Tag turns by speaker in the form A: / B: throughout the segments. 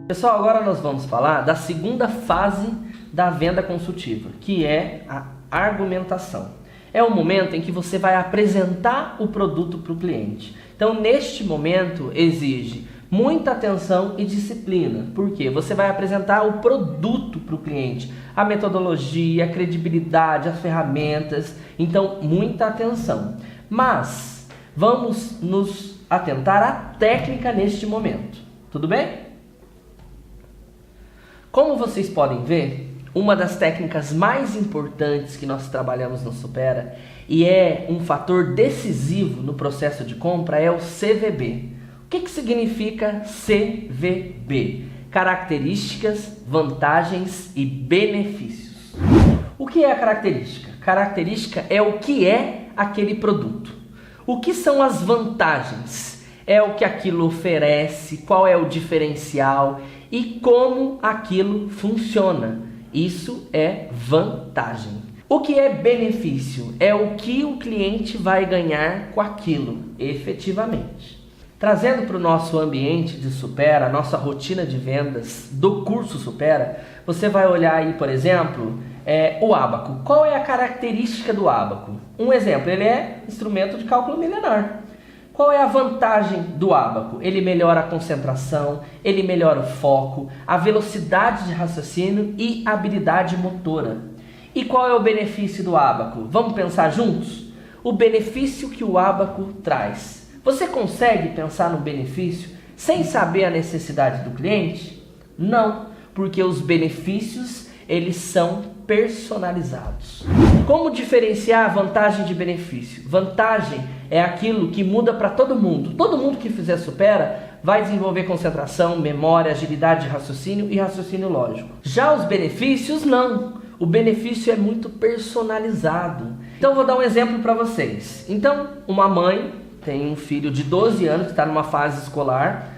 A: Pessoal, agora nós vamos falar da segunda fase da venda consultiva, que é a argumentação. É o momento em que você vai apresentar o produto para o cliente. Então, neste momento, exige muita atenção e disciplina, porque você vai apresentar o produto para o cliente, a metodologia, a credibilidade, as ferramentas. Então, muita atenção. Mas vamos nos atentar à técnica neste momento. Tudo bem? Como vocês podem ver, uma das técnicas mais importantes que nós trabalhamos no Supera e é um fator decisivo no processo de compra é o CVB. O que significa CVB? Características, vantagens e benefícios. O que é a característica? Característica é o que é aquele produto. O que são as vantagens? É o que aquilo oferece, qual é o diferencial e como aquilo funciona. Isso é vantagem. O que é benefício? É o que o cliente vai ganhar com aquilo, efetivamente. Trazendo para o nosso ambiente de Supera, a nossa rotina de vendas do curso Supera, você vai olhar aí, por exemplo, o ábaco. Qual é a característica do ábaco? Um exemplo, ele é instrumento de cálculo milenar. Qual é a vantagem do ábaco? Ele melhora a concentração, ele melhora o foco, a velocidade de raciocínio e a habilidade motora. E qual é o benefício do ábaco? Vamos pensar juntos? O benefício que o ábaco traz. Você consegue pensar no benefício sem saber a necessidade do cliente? Não, porque os benefícios eles são personalizados. Como diferenciar vantagem de benefício? Vantagem é aquilo que muda para todo mundo. Todo mundo que fizer Supera vai desenvolver concentração, memória, agilidade de raciocínio e raciocínio lógico. Já os benefícios, não. O benefício é muito personalizado. Então, vou dar um exemplo para vocês. Então, uma mãe tem um filho de 12 anos que está numa fase escolar,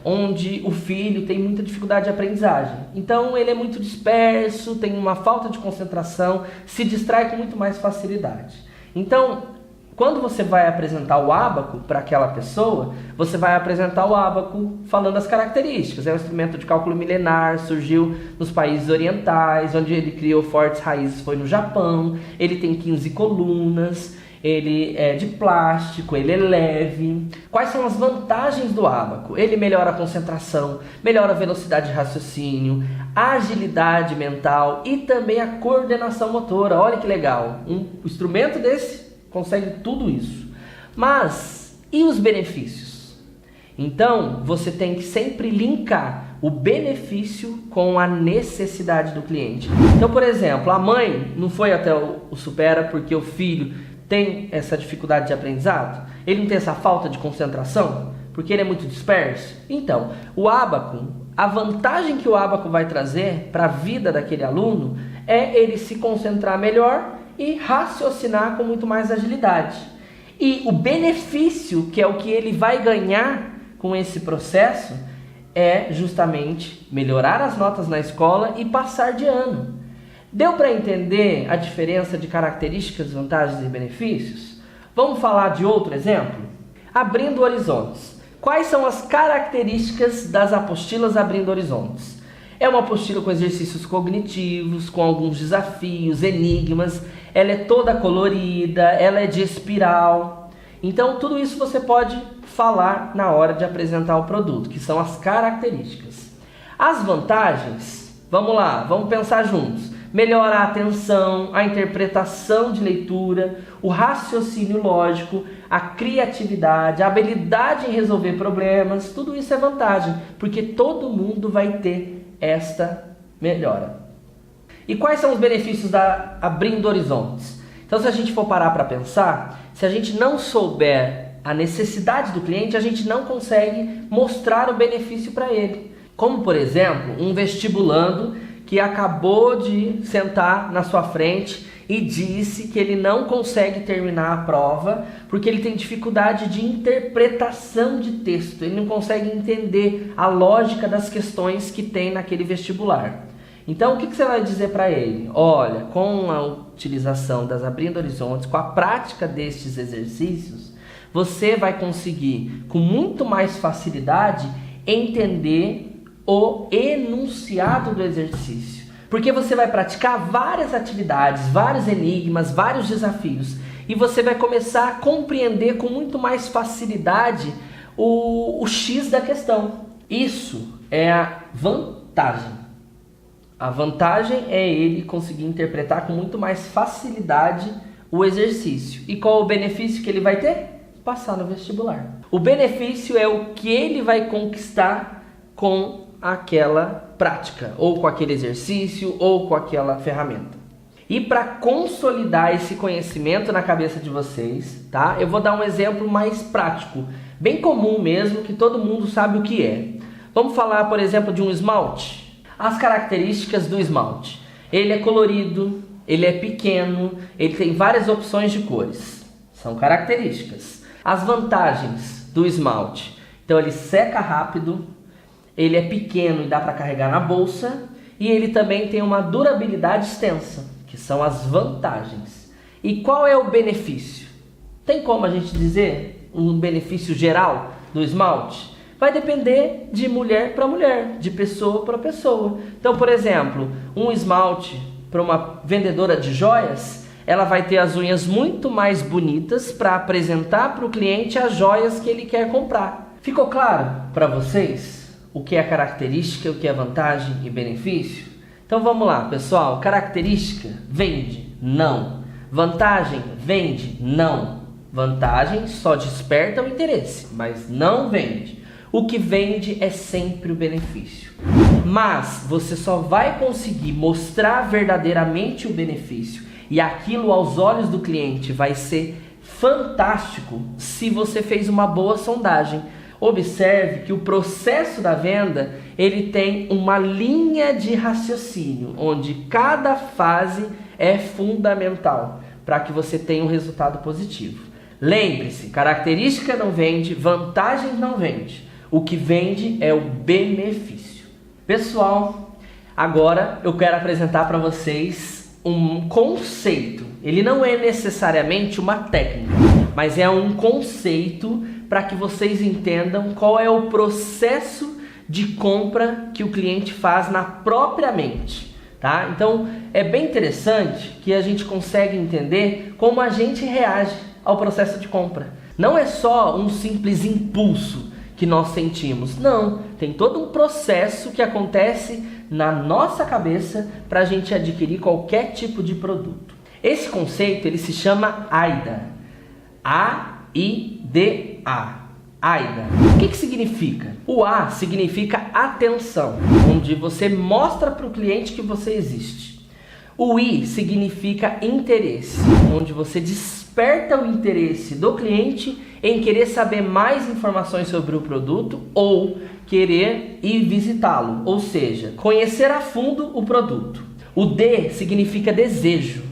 A: onde o filho tem muita dificuldade de aprendizagem. Então ele é muito disperso, tem uma falta de concentração, se distrai com muito mais facilidade. Então, quando você vai apresentar o ábaco para aquela pessoa, você vai apresentar o ábaco falando as características. É um instrumento de cálculo milenar, surgiu nos países orientais, onde ele criou fortes raízes foi no Japão. Ele tem 15 colunas. Ele é de plástico, ele é leve. Quais são as vantagens do ábaco? Ele melhora a concentração, melhora a velocidade de raciocínio, a agilidade mental e também a coordenação motora. Olha que legal, um instrumento desse consegue tudo isso. Mas, e os benefícios? Então, você tem que sempre linkar o benefício com a necessidade do cliente. Então, por exemplo, a mãe não foi até o Supera porque o filho tem essa dificuldade de aprendizado? Ele não tem essa falta de concentração? Porque ele é muito disperso? Então, o ábaco, a vantagem que o ábaco vai trazer para a vida daquele aluno é ele se concentrar melhor e raciocinar com muito mais agilidade. E o benefício, que é o que ele vai ganhar com esse processo, é justamente melhorar as notas na escola e passar de ano. Deu para entender a diferença de características, vantagens e benefícios? Vamos falar de outro exemplo? Abrindo horizontes. Quais são as características das apostilas Abrindo Horizontes? É uma apostila com exercícios cognitivos, com alguns desafios, enigmas. Ela é toda colorida, ela é de espiral. Então, tudo isso você pode falar na hora de apresentar o produto, que são as características. As vantagens, vamos lá, vamos pensar juntos. Melhora a atenção, a interpretação de leitura, o raciocínio lógico, a criatividade, a habilidade em resolver problemas, tudo isso é vantagem, porque todo mundo vai ter esta melhora. E quais são os benefícios da Abrindo Horizontes? Então, se a gente for parar para pensar, se a gente não souber a necessidade do cliente, a gente não consegue mostrar o benefício para ele. Como, por exemplo, um vestibulando que acabou de sentar na sua frente e disse que ele não consegue terminar a prova porque ele tem dificuldade de interpretação de texto, ele não consegue entender a lógica das questões que tem naquele vestibular. Então, o que você vai dizer para ele? Olha, com a utilização das Abrindo Horizontes, com a prática destes exercícios, você vai conseguir, com muito mais facilidade, entender o enunciado do exercício. Porque você vai praticar várias atividades, vários enigmas, vários desafios. E você vai começar a compreender com muito mais facilidade o X da questão. Isso é a vantagem. A vantagem é ele conseguir interpretar com muito mais facilidade o exercício. E qual o benefício que ele vai ter? Passar no vestibular. O benefício é o que ele vai conquistar com aquela prática, ou com aquele exercício, ou com aquela ferramenta. E para consolidar esse conhecimento na cabeça de vocês, tá? Eu vou dar um exemplo mais prático, bem comum mesmo, que todo mundo sabe o que é. Vamos falar, por exemplo, de um esmalte. As características do esmalte. Ele é colorido, ele é pequeno, ele tem várias opções de cores. São características. As vantagens do esmalte. Então ele seca rápido, ele é pequeno e dá para carregar na bolsa, e ele também tem uma durabilidade extensa, que são as vantagens. E qual é o benefício? Tem como a gente dizer um benefício geral do esmalte? Vai depender de mulher para mulher, de pessoa para pessoa. Então, por exemplo, um esmalte para uma vendedora de joias, ela vai ter as unhas muito mais bonitas para apresentar para o cliente as joias que ele quer comprar. Ficou claro para vocês o que é característica, o que é vantagem e benefício? Então vamos lá, pessoal. Característica vende? Não. Vantagem vende? Não. Vantagem só desperta o interesse, mas não vende. O que vende é sempre o benefício. Mas você só vai conseguir mostrar verdadeiramente o benefício e aquilo aos olhos do cliente vai ser fantástico se você fez uma boa sondagem. Observe que o processo da venda ele tem uma linha de raciocínio, onde cada fase é fundamental para que você tenha um resultado positivo. Lembre-se, característica não vende, vantagem não vende. O que vende é o benefício. Pessoal, agora eu quero apresentar para vocês um conceito. Ele não é necessariamente uma técnica, mas é um conceito para que vocês entendam qual é o processo de compra que o cliente faz na própria mente, tá? Então, é bem interessante que a gente consegue entender como a gente reage ao processo de compra. Não é só um simples impulso que nós sentimos, não. Tem todo um processo que acontece na nossa cabeça para a gente adquirir qualquer tipo de produto. Esse conceito, ele se chama AIDA. A-I-D-A. AIDA. O que significa? O A significa atenção, onde você mostra para o cliente que você existe. O I significa interesse, onde você desperta o interesse do cliente em querer saber mais informações sobre o produto ou querer ir visitá-lo, ou seja, conhecer a fundo o produto. O D significa desejo,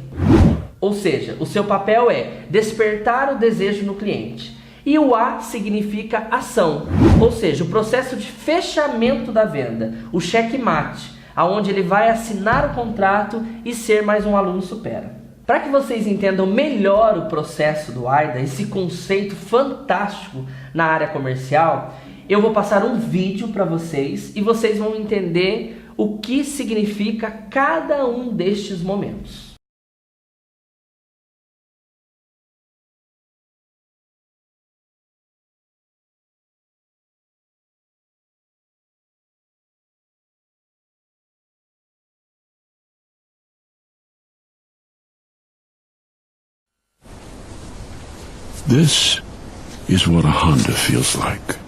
A: ou seja, o seu papel é despertar o desejo no cliente. E o A significa ação, ou seja, o processo de fechamento da venda, o checkmate, aonde ele vai assinar o contrato e ser mais um aluno supera. Para que vocês entendam melhor o processo do AIDA, esse conceito fantástico na área comercial, eu vou passar um vídeo para vocês e vocês vão entender o que significa cada um destes momentos.
B: This is what a Honda feels like.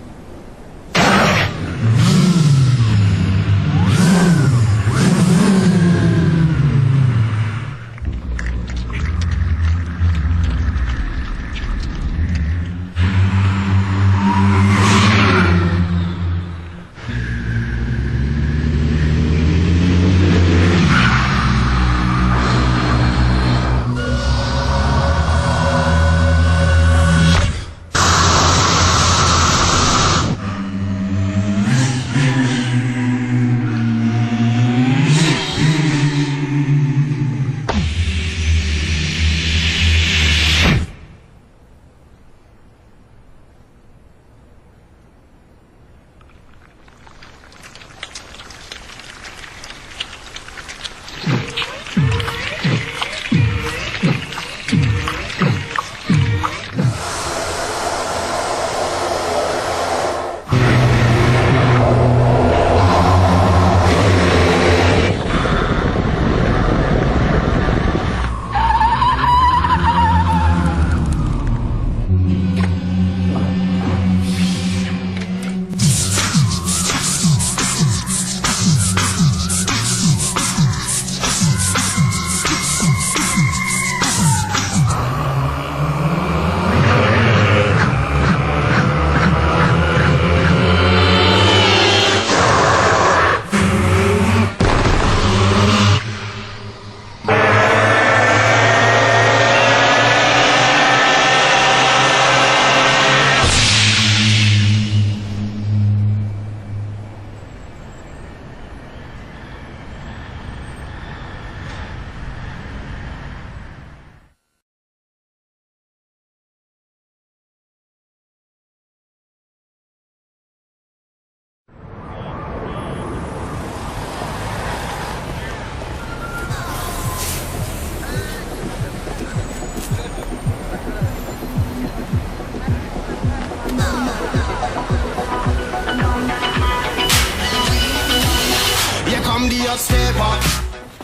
C: the hot stepper.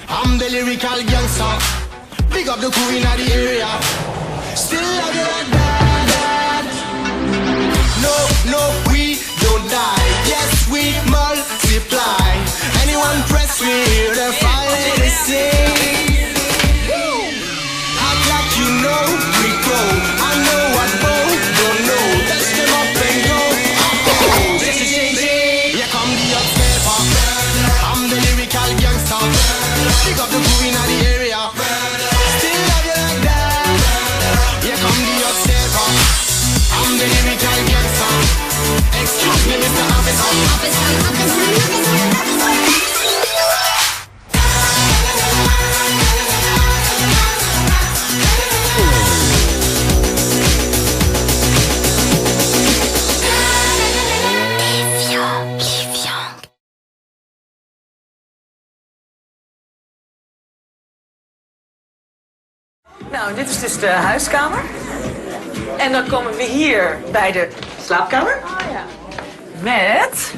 C: I'm the lyrical gangster. Big up the crew in the area. Still love you like that. No, no, we don't die. Yes, we multiply. Anyone press me here, the fire they sing. Act like you know we go. I know what both don't know. Touch them up and go. Oh, this is changing. Here come the hot stepper. I'm the lyrical gangster. Pick up the crew in the area. Still love you like that. Here come the hot stepper. I'm the lyrical gangster. Excuse me, Mr. Officer.
D: Nou, dit is dus de huiskamer. En dan komen we hier bij de slaapkamer. Oh ja. Met...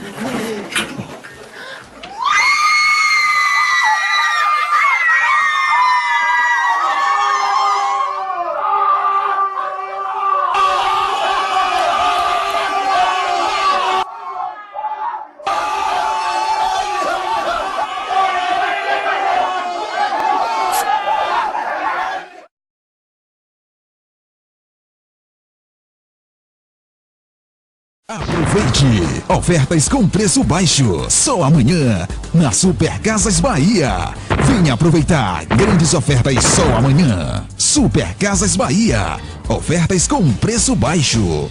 E: Aproveite! Ofertas com preço baixo. Só amanhã, na Super Casas Bahia. Venha aproveitar grandes ofertas só amanhã. Super Casas Bahia. Ofertas com preço baixo.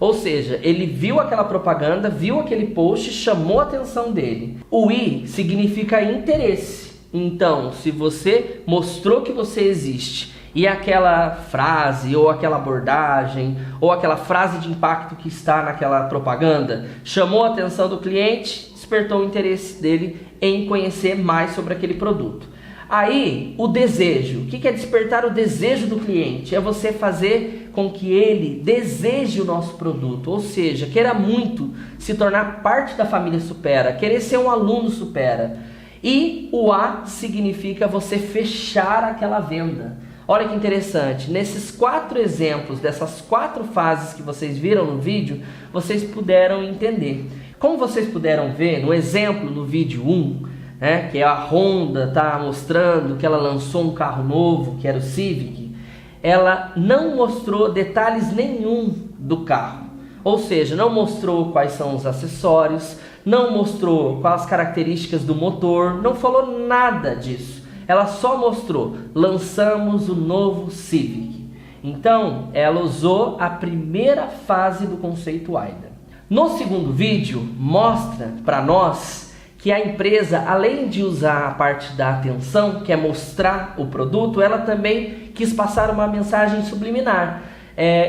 A: Ou seja, ele viu aquela propaganda, viu aquele post, chamou a atenção dele. O I significa interesse. Então, se você mostrou que você existe e aquela frase, ou aquela abordagem, ou aquela frase de impacto que está naquela propaganda chamou a atenção do cliente, despertou o interesse dele em conhecer mais sobre aquele produto. Aí, o desejo. O que é despertar o desejo do cliente? É você fazer com que ele deseje o nosso produto, ou seja, queira muito se tornar parte da família Supera, querer ser um aluno Supera. E o A significa você fechar aquela venda. Olha que interessante, nesses 4 exemplos, dessas 4 fases que vocês viram no vídeo, vocês puderam entender. Como vocês puderam ver no exemplo no vídeo 1, né, que a Honda está mostrando que ela lançou um carro novo, que era o Civic, ela não mostrou detalhes nenhum do carro. Ou seja, não mostrou quais são os acessórios, não mostrou quais as características do motor, não falou nada disso. Ela só mostrou, lançamos o novo Civic. Então, ela usou a primeira fase do conceito AIDA. No segundo vídeo, mostra para nós que a empresa, além de usar a parte da atenção, que é mostrar o produto, ela também quis passar uma mensagem subliminar,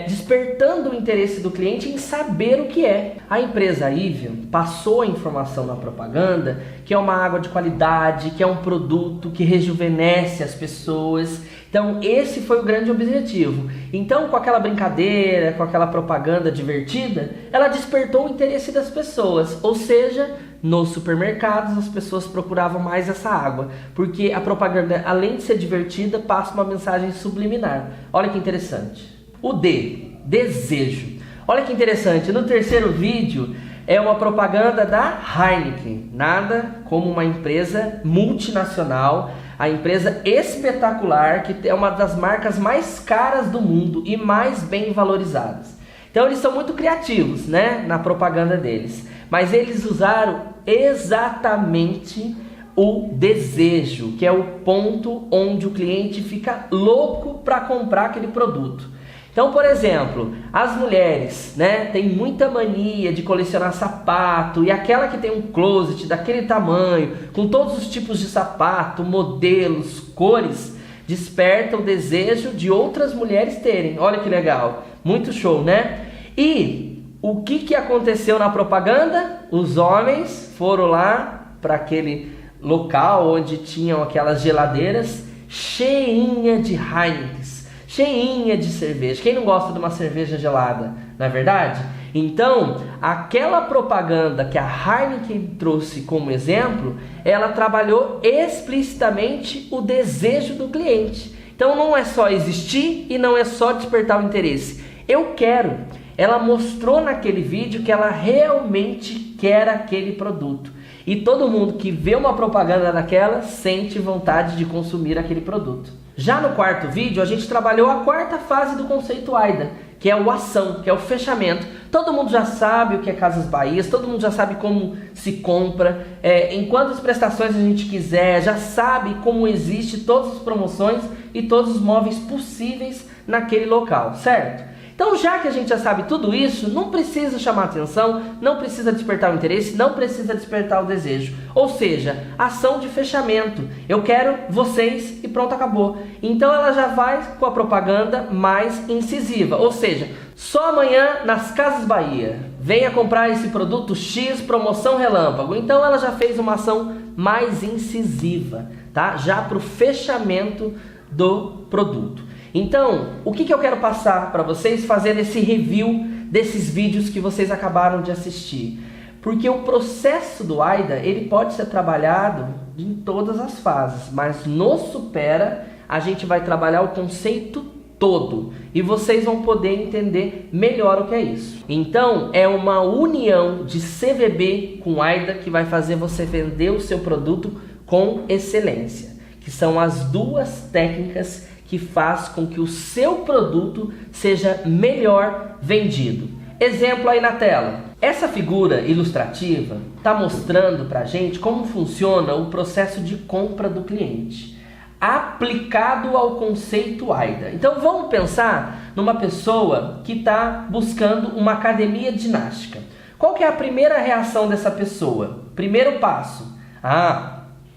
A: despertando o interesse do cliente em saber o que é. A empresa Evian passou a informação na propaganda que é uma água de qualidade, que é um produto que rejuvenesce as pessoas. Então esse foi o grande objetivo. Então, com aquela brincadeira, com aquela propaganda divertida, ela despertou o interesse das pessoas. Ou seja, nos supermercados as pessoas procuravam mais essa água, porque a propaganda, além de ser divertida, passa uma mensagem subliminar. Olha que interessante. O D, desejo. Olha que interessante, no terceiro vídeo é uma propaganda da Heineken, nada como uma empresa multinacional, a empresa espetacular, que é uma das marcas mais caras do mundo e mais bem valorizadas. Então eles são muito criativos, né, na propaganda deles, mas eles usaram exatamente o desejo, que é o ponto onde o cliente fica louco para comprar aquele produto. Então, por exemplo, as mulheres, né, têm muita mania de colecionar sapato, e aquela que tem um closet daquele tamanho, com todos os tipos de sapato, modelos, cores, desperta o desejo de outras mulheres terem. Olha que legal, muito show, né? E o que aconteceu na propaganda? Os homens foram lá para aquele local onde tinham aquelas geladeiras cheinha de Heineken, cheinha de cerveja. Quem não gosta de uma cerveja gelada, não é verdade? Então, aquela propaganda que a Heineken trouxe como exemplo, ela trabalhou explicitamente o desejo do cliente. Então não é só existir e não é só despertar o interesse. Eu quero. Ela mostrou naquele vídeo que ela realmente quer aquele produto. E todo mundo que vê uma propaganda daquela sente vontade de consumir aquele produto. Já no quarto vídeo, a gente trabalhou a quarta fase do conceito AIDA, que é o ação, que é o fechamento. Todo mundo já sabe o que é Casas Bahia, todo mundo já sabe como se compra, em quantas prestações a gente quiser, já sabe como existe todas as promoções e todos os móveis possíveis naquele local, certo? Então, já que a gente já sabe tudo isso, não precisa chamar atenção, não precisa despertar o interesse, não precisa despertar o desejo. Ou seja, ação de fechamento. Eu quero vocês e pronto, acabou. Então ela já vai com a propaganda mais incisiva. Ou seja, só amanhã nas Casas Bahia. Venha comprar esse produto X, promoção relâmpago. Então ela já fez uma ação mais incisiva, tá? Já para o fechamento do produto. Então, o que eu quero passar para vocês, fazer esse review desses vídeos que vocês acabaram de assistir? Porque o processo do AIDA, ele pode ser trabalhado em todas as fases, mas no Supera a gente vai trabalhar o conceito todo e vocês vão poder entender melhor o que é isso. Então, é uma união de CVB com AIDA que vai fazer você vender o seu produto com excelência, que são as duas técnicas que faz com que o seu produto seja melhor vendido. Exemplo aí na tela. Essa figura ilustrativa está mostrando para a gente como funciona o processo de compra do cliente, aplicado ao conceito AIDA. Então vamos pensar numa pessoa que está buscando uma academia de ginástica. Qual que é a primeira reação dessa pessoa? Primeiro passo.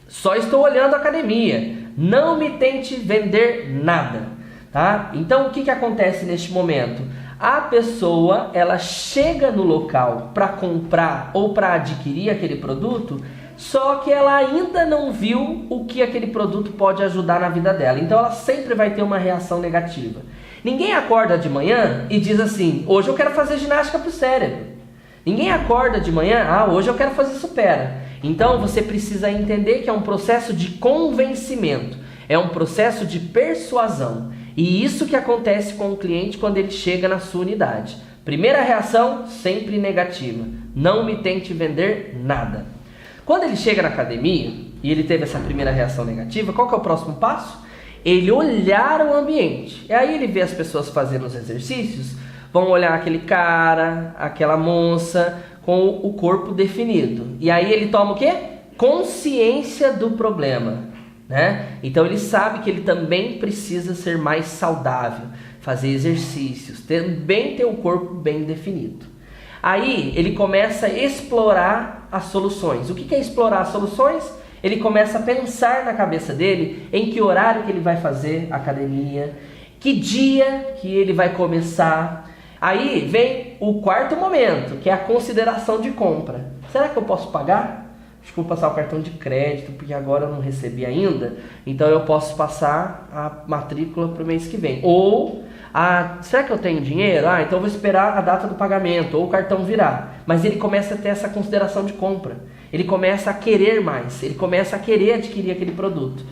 A: Só estou olhando a academia. Não me tente vender nada, tá? Então o que acontece neste momento? A pessoa, ela chega no local para comprar ou para adquirir aquele produto, só que ela ainda não viu o que aquele produto pode ajudar na vida dela. Então ela sempre vai ter uma reação negativa. Ninguém acorda de manhã e diz assim, hoje eu quero fazer ginástica para o cérebro. Ninguém acorda de manhã, hoje eu quero fazer Supera. Então você precisa entender que é um processo de convencimento, é um processo de persuasão. E isso que acontece com o cliente quando ele chega na sua unidade. Primeira reação, sempre negativa. Não me tente vender nada. Quando ele chega na academia e ele teve essa primeira reação negativa, qual que é o próximo passo? Ele olhar o ambiente. E aí ele vê as pessoas fazendo os exercícios, vão olhar aquele cara, aquela moça com o corpo definido. E aí ele toma o quê? Consciência do problema, né? Então ele sabe que ele também precisa ser mais saudável, fazer exercícios, também ter o corpo bem definido. Aí ele começa a explorar as soluções. O que é explorar as soluções? Ele começa a pensar na cabeça dele em que horário que ele vai fazer academia, que dia que ele vai começar. Aí vem o quarto momento, que é a consideração de compra. Será que eu posso pagar? Acho que vou passar o cartão de crédito, porque agora eu não recebi ainda. Então eu posso passar a matrícula para o mês que vem. Ou, será que eu tenho dinheiro? Então eu vou esperar a data do pagamento, ou o cartão virar. Mas ele começa a ter essa consideração de compra. Ele começa a querer mais, ele começa a querer adquirir aquele produto.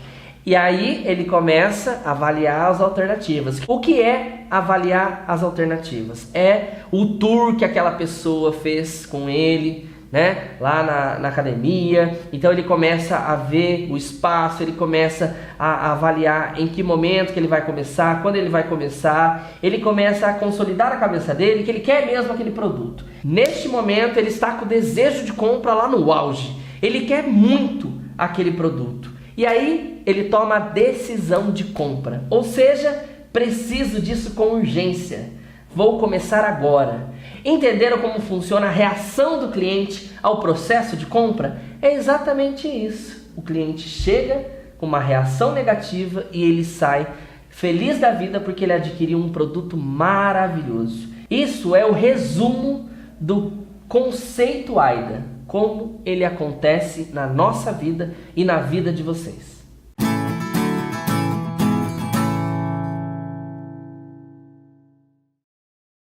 A: E aí ele começa a avaliar as alternativas. O que é avaliar as alternativas? É o tour que aquela pessoa fez com ele, né, lá na academia. Então ele começa a ver o espaço, ele começa a avaliar em que momento que ele vai começar, quando ele vai começar. Ele começa a consolidar a cabeça dele que ele quer mesmo aquele produto. Neste momento ele está com o desejo de compra lá no auge. Ele quer muito aquele produto. E aí ele toma a decisão de compra, ou seja, preciso disso com urgência, vou começar agora. Entenderam como funciona a reação do cliente ao processo de compra? É exatamente isso. O cliente chega com uma reação negativa e ele sai feliz da vida porque ele adquiriu um produto maravilhoso. Isso é o resumo do conceito AIDA, como ele acontece na nossa vida e na vida de vocês.